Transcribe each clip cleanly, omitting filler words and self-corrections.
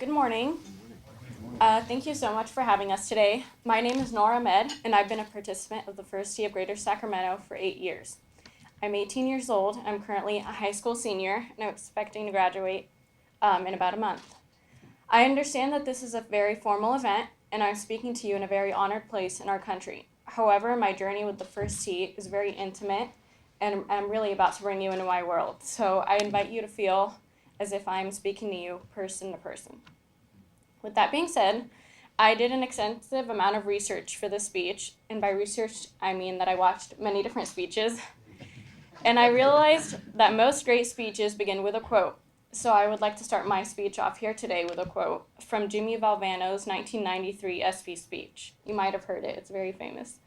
Good morning. Thank you so much for having us today. My name is Nora Ahmed, and I've been a participant of the First Tee of Greater Sacramento for 8 years. I'm 18 years old. I'm currently a high school senior, and I'm expecting to graduate in about a month. I understand that this is a very formal event, and I'm speaking to you in a very honored place in our country. However, my journey with the First Tee is very intimate, and I'm really about to bring you into my world. So I invite you to feel as if I'm speaking to you person to person. With that being said, I did an extensive amount of research for this speech, and by research, I mean that I watched many different speeches, and I realized that most great speeches begin with a quote. So I would like to start my speech off here today with a quote from Jimmy Valvano's 1993 SP speech. You might have heard it, it's very famous.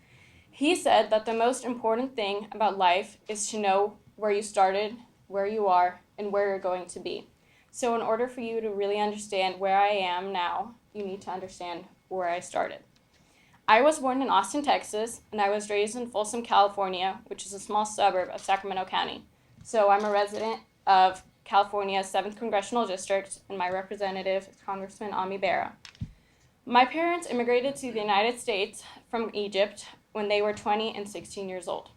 He said that the most important thing about life is to know where you started, where you are, and where you're going to be. So in order for you to really understand where I am now, you need to understand where I started. I was born in Austin, Texas, and I was raised in Folsom, California, which is a small suburb of Sacramento County. So I'm a resident of California's 7th Congressional District, and my representative is Congressman Ami Bera. My parents immigrated to the United States from Egypt when they were 20 and 16 years old.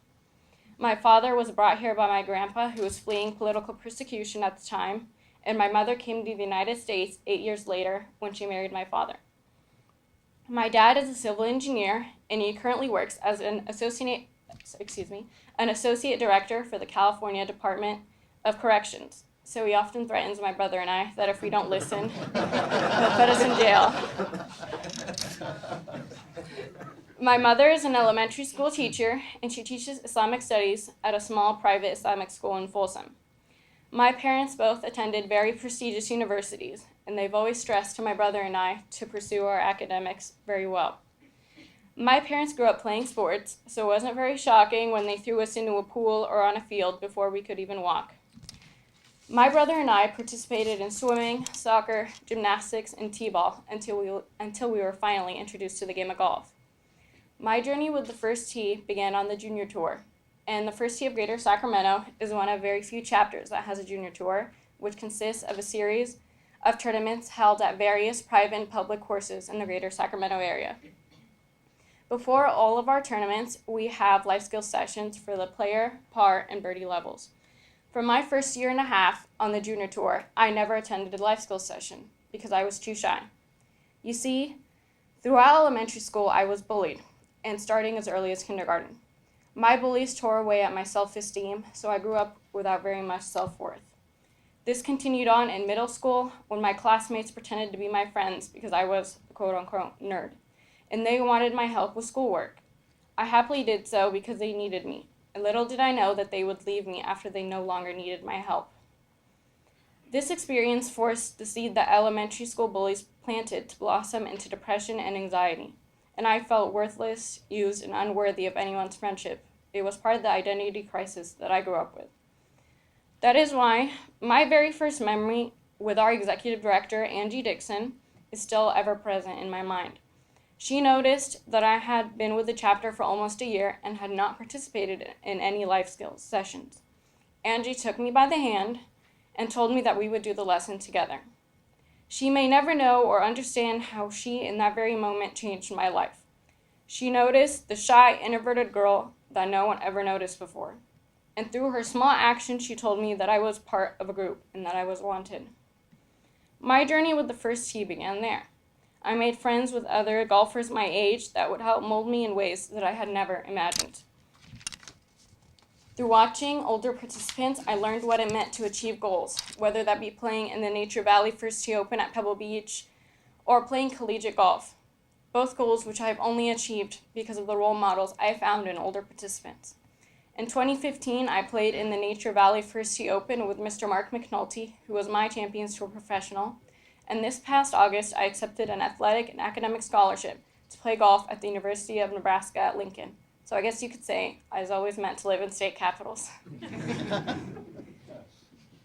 My father was brought here by my grandpa, who was fleeing political persecution at the time, and my mother came to the United States 8 years later when she married my father. My dad is a civil engineer, and he currently works as an associate director for the California Department of Corrections. So he often threatens my brother and I that if we don't listen, he'll put us in jail. My mother is an elementary school teacher, and she teaches Islamic studies at a small private Islamic school in Folsom. My parents both attended very prestigious universities, and they've always stressed to my brother and I to pursue our academics very well. My parents grew up playing sports, so it wasn't very shocking when they threw us into a pool or on a field before we could even walk. My brother and I participated in swimming, soccer, gymnastics, and t-ball until we were finally introduced to the game of golf. My journey with the First Tee began on the junior tour, and the First Tee of Greater Sacramento is one of very few chapters that has a junior tour, which consists of a series of tournaments held at various private and public courses in the Greater Sacramento area. Before all of our tournaments, we have life skills sessions for the player, par, and birdie levels. For my first year and a half on the junior tour, I never attended a life skills session because I was too shy. You see, throughout elementary school, I was bullied, and starting as early as kindergarten. My bullies tore away at my self-esteem, so I grew up without very much self-worth. This continued on in middle school when my classmates pretended to be my friends because I was a quote-unquote nerd, and they wanted my help with schoolwork. I happily did so because they needed me, and little did I know that they would leave me after they no longer needed my help. This experience forced the seed that elementary school bullies planted to blossom into depression and anxiety, and I felt worthless, used, and unworthy of anyone's friendship. It was part of the identity crisis that I grew up with. That is why my very first memory with our executive director, Angie Dixon, is still ever present in my mind. She noticed that I had been with the chapter for almost a year and had not participated in any life skills sessions. Angie took me by the hand and told me that we would do the lesson together. She may never know or understand how she, in that very moment, changed my life. She noticed the shy, introverted girl that no one ever noticed before. And through her small action, she told me that I was part of a group and that I was wanted. My journey with the First Tee began there. I made friends with other golfers my age that would help mold me in ways that I had never imagined. Through watching older participants, I learned what it meant to achieve goals, whether that be playing in the Nature Valley First Tee Open at Pebble Beach or playing collegiate golf, both goals which I have only achieved because of the role models I found in older participants. In 2015, I played in the Nature Valley First Tee Open with Mr. Mark McNulty, who was my Champions Tour professional, and this past August, I accepted an athletic and academic scholarship to play golf at the University of Nebraska at Lincoln. So I guess you could say I was always meant to live in state capitals.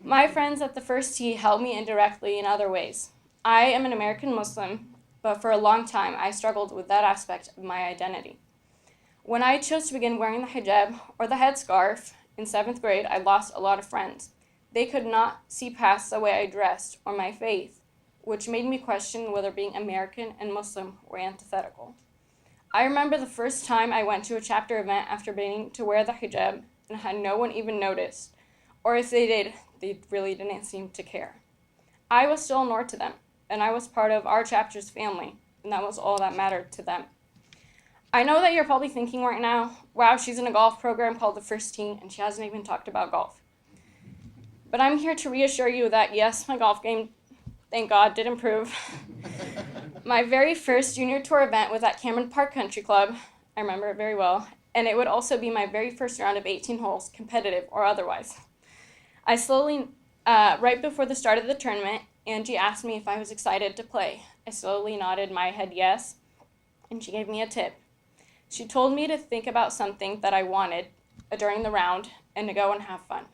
My friends at the First Tee helped me indirectly in other ways. I am an American Muslim, but for a long time I struggled with that aspect of my identity. When I chose to begin wearing the hijab or the headscarf in 7th grade, I lost a lot of friends. They could not see past the way I dressed or my faith which made me question whether being American and Muslim were antithetical. I remember the first time I went to a chapter event after beginning to wear the hijab and had no one even noticed, or if they did, they really didn't seem to care. I was still Noor to them, and I was part of our chapter's family, and that was all that mattered to them. I know that you're probably thinking right now, wow, she's in a golf program called the First Tee, and she hasn't even talked about golf. But I'm here to reassure you that yes, my golf game, thank God, did improve. My very first junior tour event was at Cameron Park Country Club. I remember it very well. And it would also be my very first round of 18 holes, competitive or otherwise. I slowly, right before the start of the tournament, Angie asked me if I was excited to play. I slowly nodded my head yes, and she gave me a tip. She told me to think about something that I wanted during the round and to go and have fun.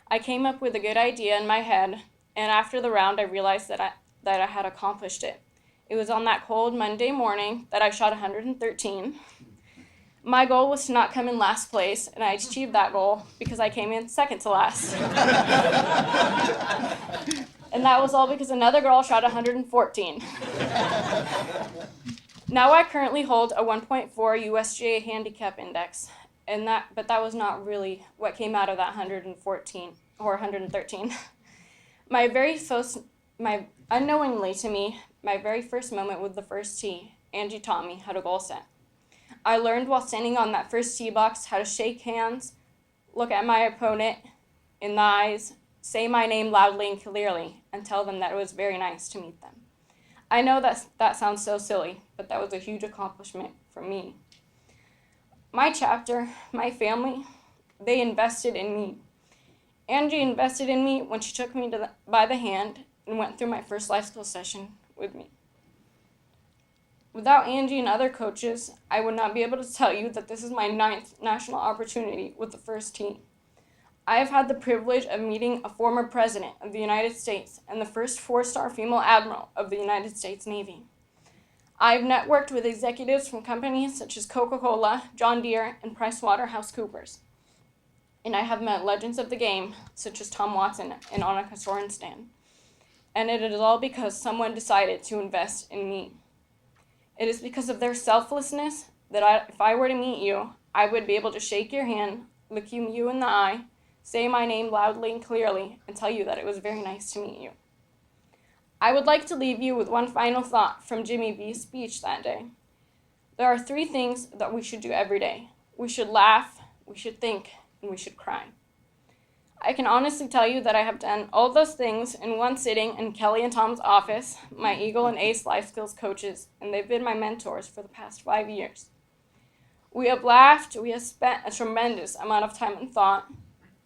I came up with a good idea in my head, and after the round I realized that I had accomplished it. It was on that cold Monday morning that I shot 113. My goal was to not come in last place, and I achieved that goal because I came in second to last. And that was all because another girl shot 114. Now I currently hold a 1.4 USGA handicap index, but that was not really what came out of that 114 or 113. Unknowingly to me, my very first moment with the first tee, Angie taught me how to goal set. I learned while standing on that first tee box how to shake hands, look at my opponent in the eyes, say my name loudly and clearly, and tell them that it was very nice to meet them. I know that sounds so silly, but that was a huge accomplishment for me. My chapter, my family, they invested in me. Angie invested in me when she took me by the hand and went through my first life skills session with me. Without Angie and other coaches, I would not be able to tell you that this is my 9th national opportunity with the first team. I have had the privilege of meeting a former president of the United States and the first 4-star female admiral of the United States Navy. I've networked with executives from companies such as Coca-Cola, John Deere, and PricewaterhouseCoopers. And I have met legends of the game, such as Tom Watson and Annika Sorenstam. And it is all because someone decided to invest in me. It is because of their selflessness that if I were to meet you, I would be able to shake your hand, look you in the eye, say my name loudly and clearly, and tell you that it was very nice to meet you. I would like to leave you with one final thought from Jimmy B's speech that day. There are 3 things that we should do every day. We should laugh, we should think, and we should cry. I can honestly tell you that I have done all those things in one sitting in Kelly and Tom's office, my Eagle and Ace life skills coaches, and they've been my mentors for the past 5 years. We have laughed, we have spent a tremendous amount of time and thought,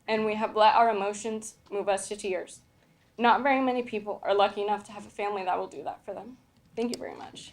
and we have let our emotions move us to tears. Not very many people are lucky enough to have a family that will do that for them. Thank you very much.